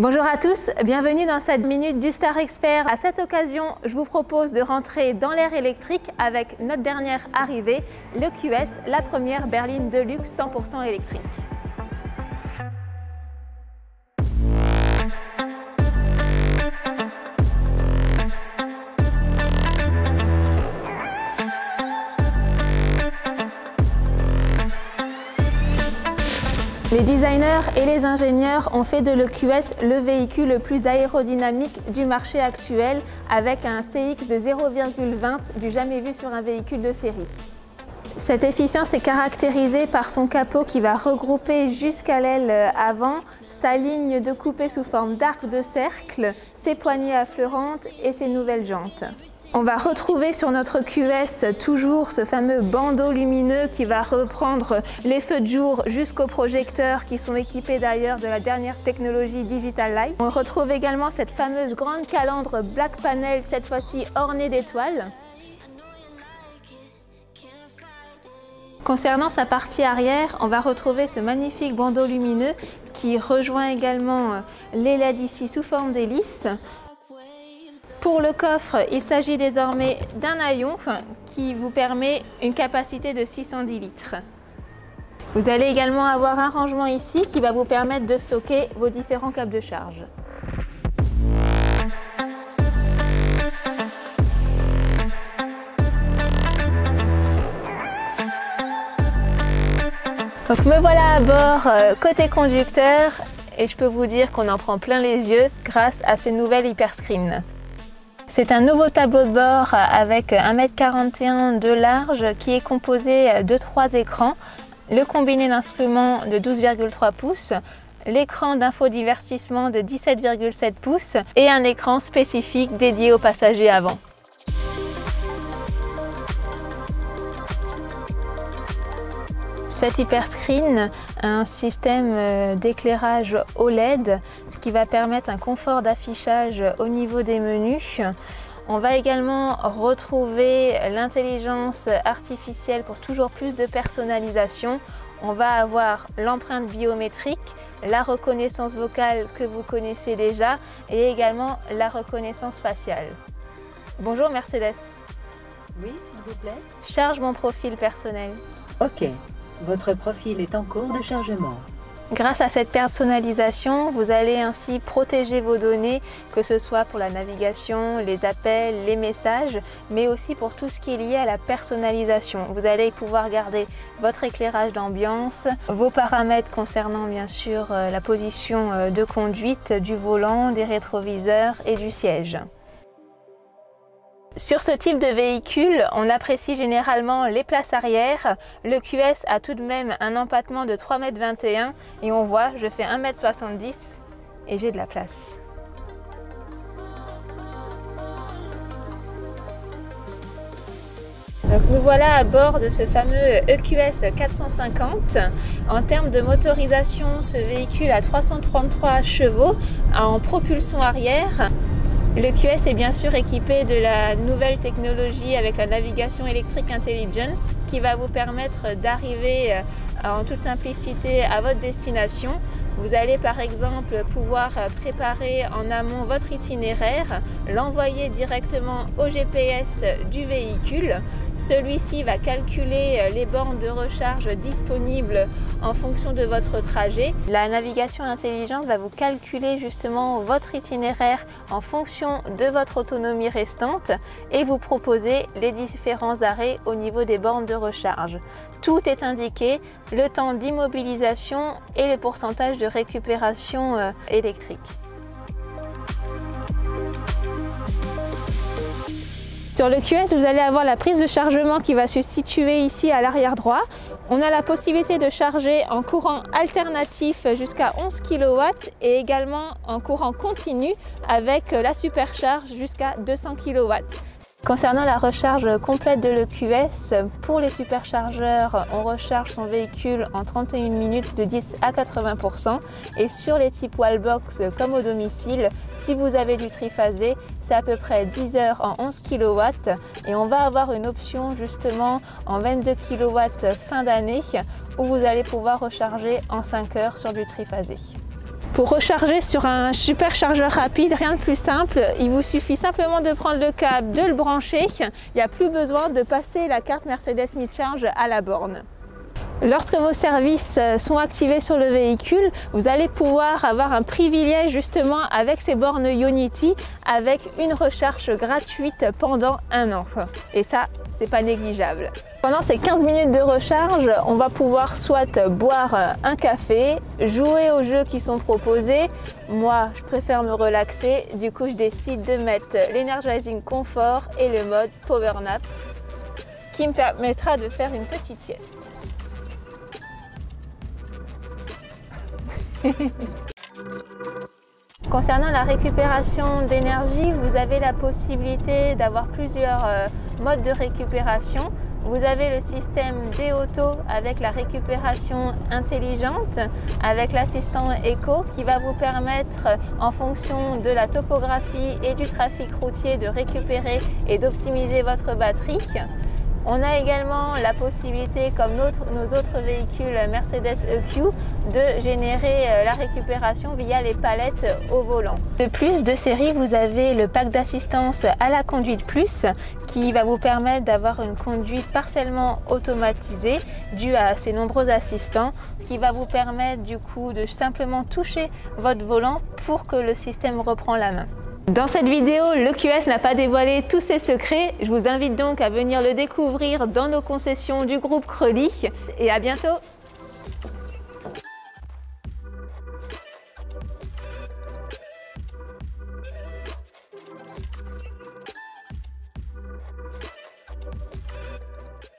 Bonjour à tous, bienvenue dans cette minute du Star Expert. À cette occasion, je vous propose de rentrer dans l'ère électrique avec notre dernière arrivée, le QS, la première berline de luxe 100% électrique. Les designers et les ingénieurs ont fait de l'EQS le véhicule le plus aérodynamique du marché actuel avec un CX de 0,20 du jamais vu sur un véhicule de série. Cette efficience est caractérisée par son capot qui va regrouper jusqu'à l'aile avant, sa ligne de coupé sous forme d'arc de cercle, ses poignées affleurantes et ses nouvelles jantes. On va retrouver sur notre QS toujours ce fameux bandeau lumineux qui va reprendre les feux de jour jusqu'aux projecteurs qui sont équipés d'ailleurs de la dernière technologie Digital Light. On retrouve également cette fameuse grande calandre Black Panel, cette fois-ci ornée d'étoiles. Concernant sa partie arrière, on va retrouver ce magnifique bandeau lumineux qui rejoint également les LED ici sous forme d'hélice. Pour le coffre, il s'agit désormais d'un haillon qui vous permet une capacité de 610 litres. Vous allez également avoir un rangement ici qui va vous permettre de stocker vos différents câbles de charge. Donc me voilà à bord côté conducteur et je peux vous dire qu'on en prend plein les yeux grâce à ce nouvel Hyperscreen. C'est un nouveau tableau de bord avec 1,41 m de large qui est composé de 3 écrans, le combiné d'instruments de 12,3 pouces, l'écran d'infodivertissement de 17,7 pouces et un écran spécifique dédié aux passagers avant. Cet Hyperscreen a un système d'éclairage OLED, ce qui va permettre un confort d'affichage au niveau des menus. On va également retrouver l'intelligence artificielle pour toujours plus de personnalisation. On va avoir l'empreinte biométrique, la reconnaissance vocale que vous connaissez déjà et également la reconnaissance faciale. Bonjour Mercedes. Oui, s'il vous plaît. Charge mon profil personnel. Ok. Votre profil est en cours de chargement. Grâce à cette personnalisation, vous allez ainsi protéger vos données, que ce soit pour la navigation, les appels, les messages, mais aussi pour tout ce qui est lié à la personnalisation. Vous allez pouvoir garder votre éclairage d'ambiance, vos paramètres concernant bien sûr la position de conduite du volant, des rétroviseurs et du siège. Sur ce type de véhicule, on apprécie généralement les places arrière. Le QS a tout de même un empattement de 3,21 m et on voit, je fais 1,70 m et j'ai de la place. Donc nous voilà à bord de ce fameux EQS 450. En termes de motorisation, ce véhicule a 333 chevaux en propulsion arrière. Le QS est bien sûr équipé de la nouvelle technologie avec la navigation électrique Intelligence qui va vous permettre d'arriver en toute simplicité à votre destination. Vous allez par exemple pouvoir préparer en amont votre itinéraire, l'envoyer directement au GPS du véhicule. Celui-ci va calculer les bornes de recharge disponibles en fonction de votre trajet. La navigation intelligente va vous calculer justement votre itinéraire en fonction de votre autonomie restante et vous proposer les différents arrêts au niveau des bornes de recharge. Tout est indiqué, le temps d'immobilisation et le pourcentage de récupération électrique. Sur le QS, vous allez avoir la prise de chargement qui va se situer ici à l'arrière droit. On a la possibilité de charger en courant alternatif jusqu'à 11 kW et également en courant continu avec la supercharge jusqu'à 200 kW. Concernant la recharge complète de l'EQS, pour les superchargeurs, on recharge son véhicule en 31 minutes de 10 à 80% et sur les types Wallbox comme au domicile, si vous avez du triphasé, c'est à peu près 10 heures en 11 kW et on va avoir une option justement en 22 kW fin d'année où vous allez pouvoir recharger en 5 heures sur du triphasé. Pour recharger sur un super chargeur rapide, rien de plus simple, il vous suffit simplement de prendre le câble, de le brancher. Il n'y a plus besoin de passer la carte Mercedes Me-Charge à la borne. Lorsque vos services sont activés sur le véhicule, vous allez pouvoir avoir un privilège justement avec ces bornes Ionity avec une recharge gratuite pendant 1 an. Et ça, c'est pas négligeable. Pendant ces 15 minutes de recharge, on va pouvoir soit boire un café, jouer aux jeux qui sont proposés. Moi, je préfère me relaxer, du coup je décide de mettre l'Energizing Comfort et le mode Power Nap qui me permettra de faire une petite sieste. Concernant la récupération d'énergie, vous avez la possibilité d'avoir plusieurs modes de récupération. Vous avez le système D-Auto avec la récupération intelligente, avec l'assistant Eco qui va vous permettre, en fonction de la topographie et du trafic routier, de récupérer et d'optimiser votre batterie. On a également la possibilité, comme nos autres véhicules Mercedes EQ, de générer la récupération via les palettes au volant. De plus, de série, vous avez le pack d'assistance à la conduite plus qui va vous permettre d'avoir une conduite partiellement automatisée due à ces nombreux assistants, ce qui va vous permettre du coup de simplement toucher votre volant pour que le système reprend la main. Dans cette vidéo, l'EQS n'a pas dévoilé tous ses secrets. Je vous invite donc à venir le découvrir dans nos concessions du groupe Crolli et à bientôt.